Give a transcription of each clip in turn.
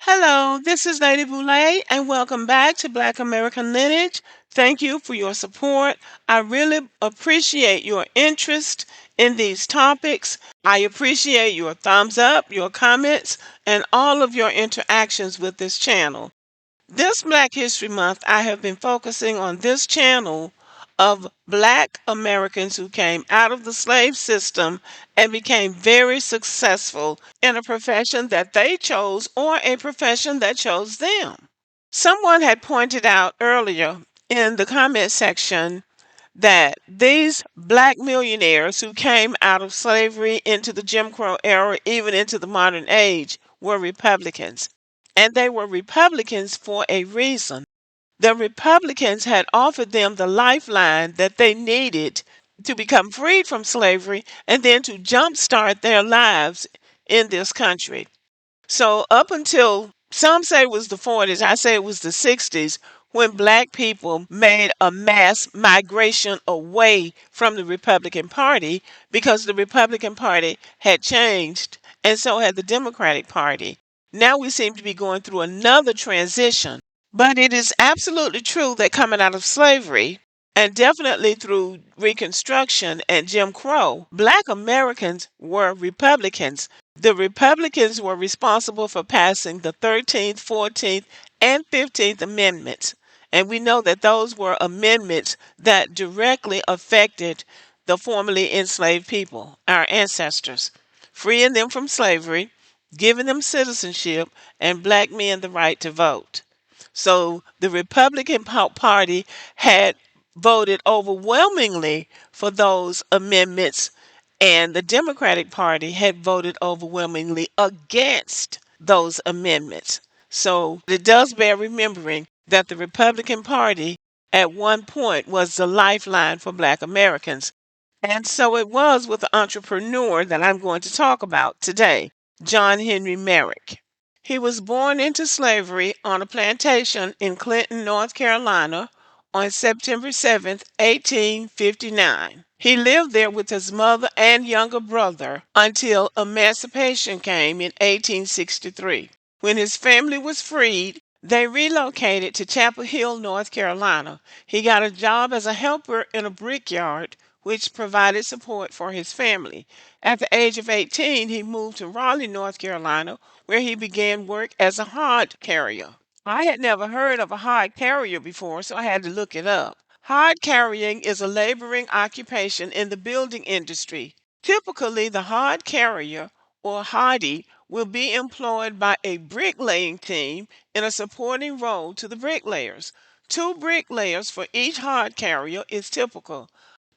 Hello, this is Lady Boulay, and welcome back to Black American Lineage. Thank you for your support. I really appreciate your interest in these topics. I appreciate your thumbs up, your comments, and all of your interactions with this channel. This Black History Month, I have been focusing on this channel of Black Americans who came out of the slave system and became very successful in a profession that they chose or a profession that chose them. Someone had pointed out earlier in the comment section that these Black millionaires who came out of slavery into the Jim Crow era, even into the modern age, were Republicans. And they were Republicans for a reason. The Republicans had offered them the lifeline that they needed to become freed from slavery and then to jumpstart their lives in this country. So, up until some say it was the 40s, I say it was the 60s, when Black people made a mass migration away from the Republican Party because the Republican Party had changed, and so had the Democratic Party. Now we seem to be going through another transition. But it is absolutely true that coming out of slavery, and definitely through Reconstruction and Jim Crow, Black Americans were Republicans. The Republicans were responsible for passing the 13th, 14th, and 15th Amendments. And we know that those were amendments that directly affected the formerly enslaved people, our ancestors, freeing them from slavery, giving them citizenship, and Black men the right to vote. So the Republican Party had voted overwhelmingly for those amendments, and the Democratic Party had voted overwhelmingly against those amendments. So it does bear remembering that the Republican Party at one point was the lifeline for Black Americans. And so it was with the entrepreneur that I'm going to talk about today, John Henry Merrick. He was born into slavery on a plantation in Clinton, North Carolina on September 7th, 1859. He lived there with his mother and younger brother until emancipation came in 1863. When his family was freed, they relocated to Chapel Hill, North Carolina. He got a job as a helper in a brickyard, which provided support for his family. At the age of 18, he moved to Raleigh, North Carolina, where he began work as a hod carrier. I had never heard of a hod carrier before, so I had to look it up. Hod carrying is a laboring occupation in the building industry. Typically, the hod carrier or hoddy will be employed by a bricklaying team in a supporting role to the bricklayers. Two bricklayers for each hod carrier is typical.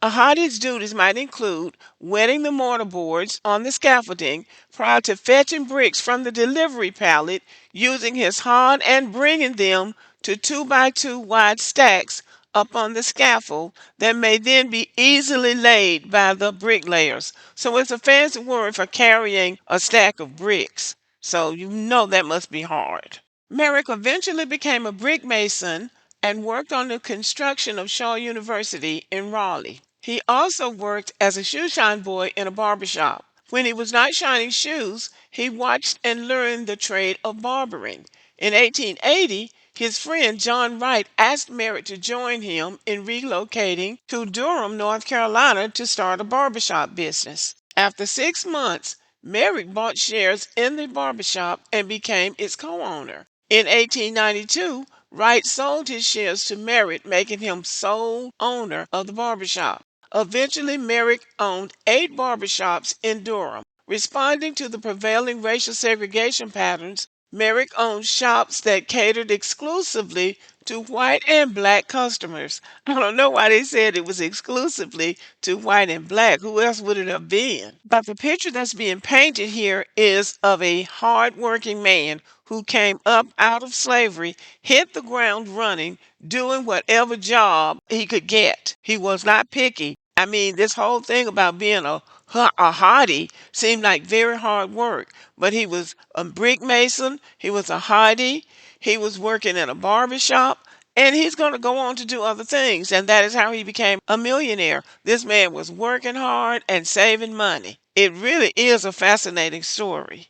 A hoddy's duties might include wetting the mortar boards on the scaffolding prior to fetching bricks from the delivery pallet using his hod and bringing them to 2 by 2 wide stacks up on the scaffold that may then be easily laid by the bricklayers. So it's a fancy word for carrying a stack of bricks. So you know that must be hard. Merrick eventually became a brick mason and worked on the construction of Shaw University in Raleigh. He also worked as a shoe shine boy in a barbershop. When he was not shining shoes, he watched and learned the trade of barbering. In 1880, his friend John Wright asked Merrick to join him in relocating to Durham, North Carolina to start a barbershop business. After 6 months, Merrick bought shares in the barbershop and became its co-owner. In 1892, Wright sold his shares to Merrick, making him sole owner of the barbershop. Eventually, Merrick owned 8 barbershops in Durham. Responding to the prevailing racial segregation patterns, Merrick owned shops that catered exclusively to white and black customers. I don't know why they said it was exclusively to white and black. Who else would it have been? But the picture that's being painted here is of a hardworking man who came up out of slavery, hit the ground running, doing whatever job he could get. He was not picky. I mean, this whole thing about being a hottie seemed like very hard work. But he was a brick mason, he was a hottie, he was working in a barber shop, and he's going to go on to do other things. And that is how he became a millionaire. This man was working hard and saving money. It really is a fascinating story.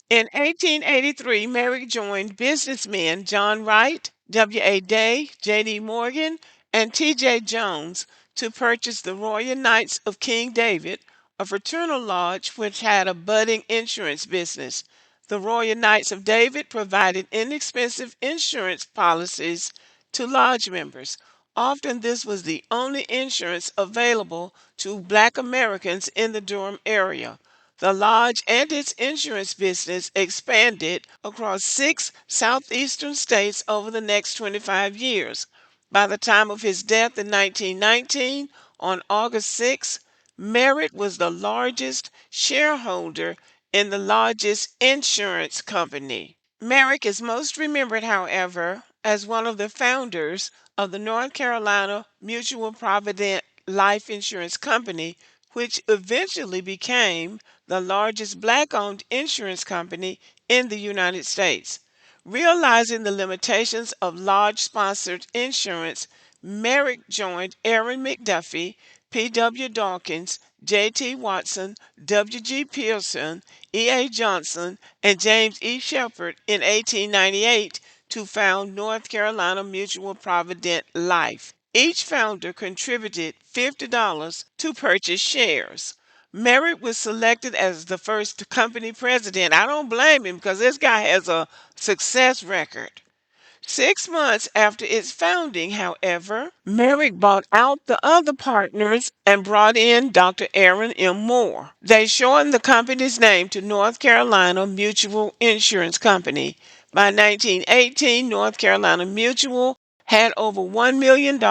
In 1883, Merrick joined businessmen John Wright, W.A. Day, J.D. Morgan, and T.J. Jones to purchase the Royal Knights of King David, a fraternal lodge which had a budding insurance business. The Royal Knights of David provided inexpensive insurance policies to lodge members. Often, this was the only insurance available to Black Americans in the Durham area. The lodge and its insurance business expanded across 6 southeastern states over the next 25 years. By the time of his death in 1919, on August 6, Merritt was the largest shareholder in the largest insurance company. Merrick is most remembered, however, as one of the founders of the North Carolina Mutual Provident Life Insurance Company, which eventually became the largest black owned insurance company in the United States. Realizing the limitations of large sponsored insurance, Merrick joined Aaron McDuffie, P.W. Dawkins, J.T. Watson, W.G. Pearson, E.A. Johnson, and James E. Shepard in 1898 to found North Carolina Mutual Provident Life. Each founder contributed $50 to purchase shares. Merritt was selected as the first company president. I don't blame him because this guy has a success record. 6 months after its founding, however, Merrick bought out the other partners and brought in Dr. Aaron M. Moore. They shortened the company's name to North Carolina Mutual Insurance Company. By 1918, North Carolina Mutual had over $1 million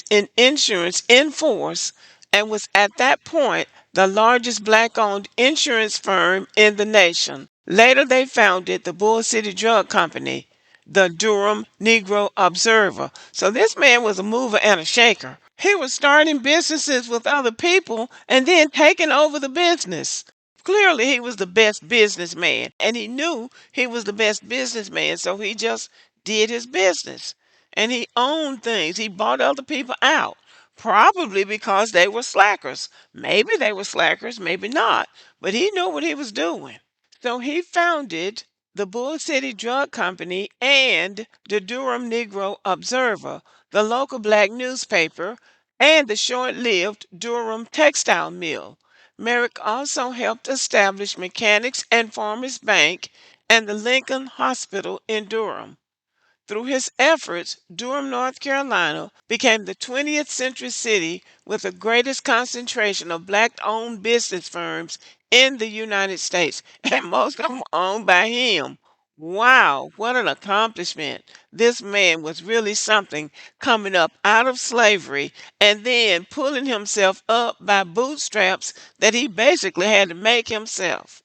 in insurance in force and was at that point the largest black owned insurance firm in the nation. Later, they founded the Bull City Drug Company, the Durham Negro Observer. So this man was a mover and a shaker. He was starting businesses with other people and then taking over the business. Clearly, he was the best businessman, and he knew he was the best businessman, so he just did his business. And he owned things. He bought other people out, probably because they were slackers. Maybe they were slackers, maybe not, but he knew what he was doing. So he founded the Bull City Drug Company and the Durham Negro Observer, the local black newspaper, and the short lived Durham Textile Mill. Merrick also helped establish Mechanics and Farmers Bank and the Lincoln Hospital in Durham. Through his efforts, Durham, North Carolina became the 20th century city with the greatest concentration of black owned business firms in the United States, and most of them owned by him. Wow, what an accomplishment! This man was really something, coming up out of slavery and then pulling himself up by bootstraps that he basically had to make himself.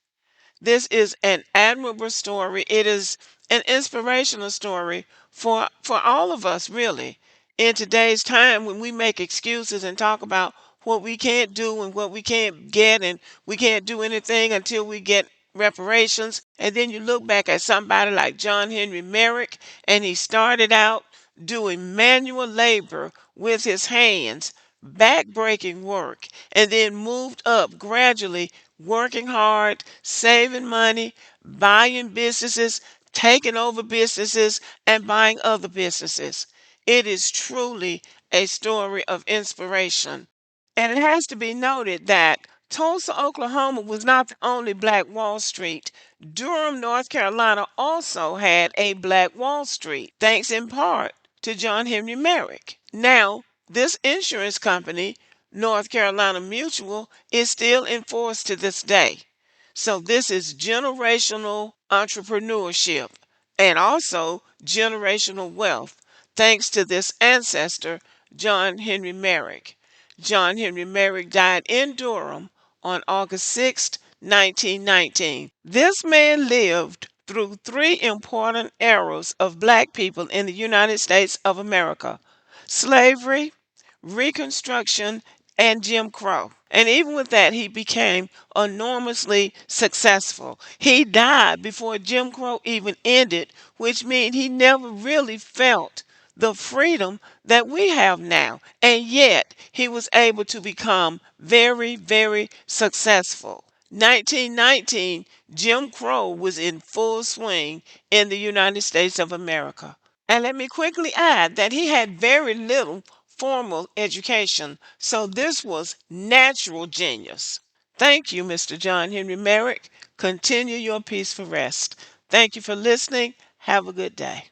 This is an admirable story. It is an inspirational story for all of us, really. In today's time, when we make excuses and talk about what we can't do and what we can't get, and we can't do anything until we get reparations, and then you look back at somebody like John Henry Merrick, and he started out doing manual labor with his hands, back-breaking work, and then moved up gradually, working hard, saving money, buying businesses, taking over businesses, and buying other businesses. It is truly a story of inspiration. And it has to be noted that Tulsa, Oklahoma was not the only Black Wall Street. Durham, North Carolina also had a Black Wall Street, thanks in part to John Henry Merrick. Now, this insurance company North Carolina Mutual is still in force to this day. So this is generational entrepreneurship and also generational wealth thanks to this ancestor, John Henry Merrick. John Henry Merrick died in Durham on August 6th, 1919. This man lived through three important eras of black people in the United States of America: slavery, Reconstruction, and Jim Crow. And even with that, he became enormously successful. He died before Jim Crow even ended, which means he never really felt the freedom that we have now. And yet, he was able to become very, very successful. 1919, Jim Crow was in full swing in the United States of America. And let me quickly add that he had very little formal education, so this was natural genius. Thank you, Mr. John Henry Merrick. Continue your peaceful rest. Thank you for listening. Have a good day.